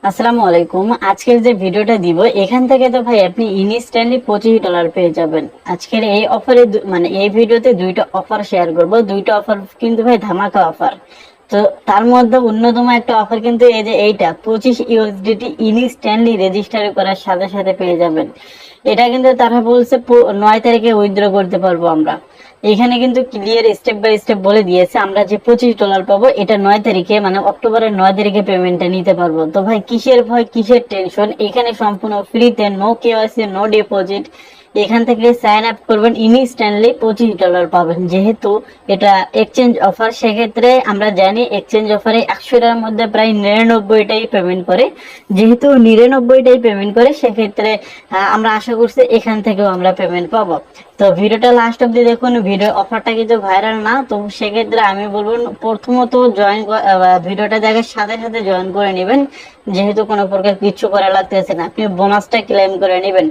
আসসালামু আলাইকুম। আজকের যে ভিডিওটা দিব এখান থেকে তো ভাই আপনি ইনস্ট্যান্টলি $25 পেয়ে যাবেন। আজকের এই অফারে মানে এই ভিডিওতে দুইটা অফার শেয়ার করব। দুইটা অফার কিন্তু ভাই ধামাকা অফার। তো তার মধ্যে অন্যতম একটা অফার কিন্তু এই যে এইটা $25 ইনস্ট্যান্টলি রেজিস্টার করার সাথে সাথে পেয়ে যাবেন। এটা কিন্তু তারা বলছে 9 তারিখে উইথড্র করতে পারবো আমরা। এখানে কিন্তু ক্লিয়ার স্টেপ বাই স্টেপ বলে দিয়েছে আমরা যে $25 পাবো এটা 9 তারিখে মানে অক্টোবরের 9 তারিখে পেমেন্টটা নিতে পারবো। তো ভাই কিসের ভয় কিসের টেনশন, এখানে সম্পূর্ণ ফ্রিতে, নো কেওয়াইসি নো ডিপোজিট। এখান থেকে সাইন আপ করবেন, ইনস্ট্যান্টলি $25 পাবেন। যেহেতু এটা এক্সচেঞ্জ অফার, সেক্ষেত্রে আমরা জানি এক্সচেঞ্জ অফারে 100টার মধ্যে প্রায় 99টাই পেমেন্ট করে। যেহেতু 99টাই পেমেন্ট করে, সেক্ষেত্রে আমরা আশা করছি এখান থেকেও আমরা পেমেন্ট পাবো। তো ভিডিওটা লাস্ট অব্দি দেখুন। ভিডিও অফারটা কিন্তু ভাইরাল না, তো সেক্ষেত্রে আমি বলবো প্রথমত ভিডিওটা দেখার সাথে সাথে জয়েন করে নেবেন। যেহেতু কোনো প্রকার কিছু করা লাগতেছে না, আপনি বোনাসটা ক্লেম করে নেবেন।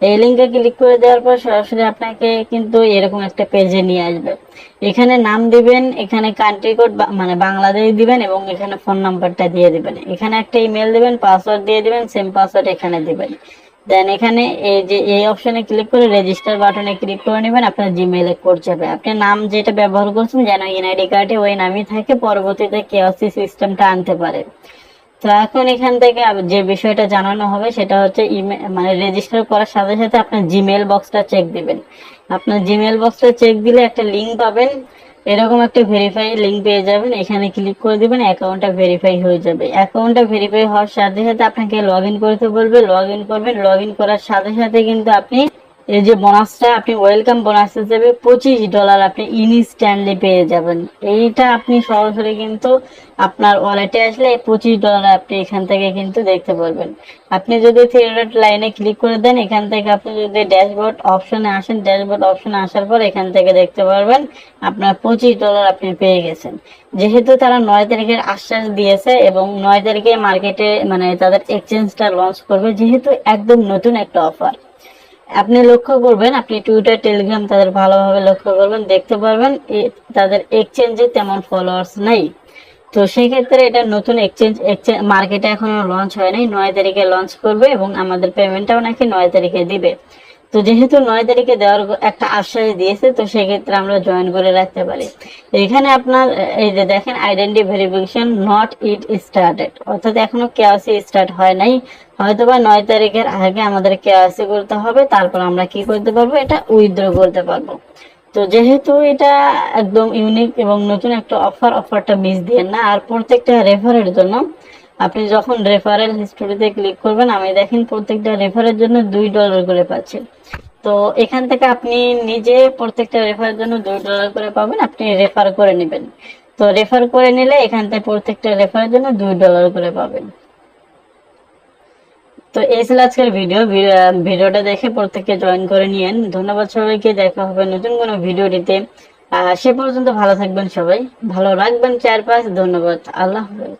এই লিঙ্কে ক্লিক করে দেওয়ার পর সরাসরি আপনাকে কিন্তু এরকম একটা পেজে নিয়ে আসবে। এখানে নাম দিবেন, এখানে কান্ট্রি কোড মানে বাংলাদেশ দিবেন এবং এখানে ফোন নাম্বারটা দিয়ে দিবেন। এখানে একটা ইমেল দিবেন, পাসওয়ার্ড দিয়ে দিবেন, সেম পাসওয়ার্ড এখানে দিবেন। দেন এখানে এই যে এই অপশনে ক্লিক করে রেজিস্টার বাটনে ক্লিক করে নেবেন। আপনার জিমেইলে কোড যাবে। আপনি নাম যেটা ব্যবহার করছেন যেন এনআইডি কার্ডে ওই নামই থাকে, পরবর্তীতে কেওয়াইসি সিস্টেমটা আনতে পারে। তো এখন এখান থেকে যে বিষয়টা জানানো হবে সেটা হচ্ছে মানে রেজিস্টার করার সাথে সাথে আপনার জিমেল বক্সটা চেক দিবেন। আপনার জিমেল বক্সটা চেক দিলে একটা লিঙ্ক পাবেন, এরকম একটা ভেরিফাই লিঙ্ক পেয়ে যাবেন। এখানে ক্লিক করে দিবেন, অ্যাকাউন্টটা ভেরিফাই হয়ে যাবে। অ্যাকাউন্টটা ভেরিফাই হওয়ার সাথে সাথে আপনাকে লগ ইন করতে বলবে, লগ ইন করবেন। লগ ইন করার সাথে সাথে কিন্তু আপনি এই যে বোনাসটা আপনি ওয়েলকাম বোনাস হিসেবে $25 আপনি ইনস্ট্যান্টলি পেয়ে যাবেন। এইটা আপনি সরাসরি কিন্তু আপনার ওয়ালেটে আসলে এই $25 আপনি এখান থেকে কিন্তু দেখতে পারবেন। আপনি যদি থ্রি ডট লাইনে ক্লিক করে দেন, এখান থেকে আপনি যদি ড্যাশবোর্ড অপশনে আসেন, ড্যাশবোর্ড অপশনে আসার পর এখান থেকে দেখতে পারবেন আপনার $25 আপনি পেয়ে গেছেন। যেহেতু তারা 9 তারিখের আশ্বাস দিয়েছে এবং 9 তারিখে মার্কেটে মানে তাদের এক্সচেঞ্জটা লঞ্চ করবে, যেহেতু একদম নতুন একটা অফার। আপনি লক্ষ্য করবেন, আপনি টুইটার টেলিগ্রাম তাদের ভালোভাবে লক্ষ্য করবেন, দেখতে পারবেন তাদের এক্সচেঞ্জে তেমন ফলোয়ার্স নাই। তো সেই ক্ষেত্রে এটা নতুন এক্সচেঞ্জ মার্কেটে এখনো লঞ্চ হয় নাই, 9 তারিখে লঞ্চ করবে এবং আমাদের পেমেন্টটাও নাকি 9 তারিখে দিবে। তো যেহেতু 9 তারিখে দেওয়ার একটা আশ্বাস দিয়েছে, তো সেক্ষেত্রে আমরা জয়েন করে রাখতে পারি। এখানে আপনার এই যে দেখেন identity verification not it started, অর্থাৎ এখনো কেওয়াইসি স্টার্ট হয় নাই। হয়তোবা 9 তারিখের আগে আমাদের কেওয়াইসি করতে হবে, তারপর আমরা কি করতে পারবো, এটা উইথড্র করতে পারবো। তো যেহেতু এটা একদম ইউনিক এবং নতুন একটা অফার, অফারটা মিস দিয়েন না। আর প্রত্যেকটা রেফারের জন্য আপনি যখন রেফারেল হিস্টোরিতে ক্লিক করবেন, আমি দেখেন প্রত্যেকটা রেফারের জন্য $2 করে পাচ্ছেন। তো এখান থেকে আপনি নিজে প্রত্যেকটা রেফারের জন্য $2 করে পাবেন, আপনি রেফার করে নেবেন। তো রেফার করে নিলে এখান থেকে প্রত্যেকটা রেফারের জন্য $2 করে পাবেন। তো এই ছিল আজকের ভিডিওটা দেখে প্রত্যেককে জয়েন করে নিয়েন। ধন্যবাদ সবাইকে, দেখা হবে নতুন কোনো ভিডিওটিতে। সে পর্যন্ত ভালো থাকবেন সবাই, ভালো রাখবেন চারপাশ। ধন্যবাদ, আল্লাহ হাফেজ।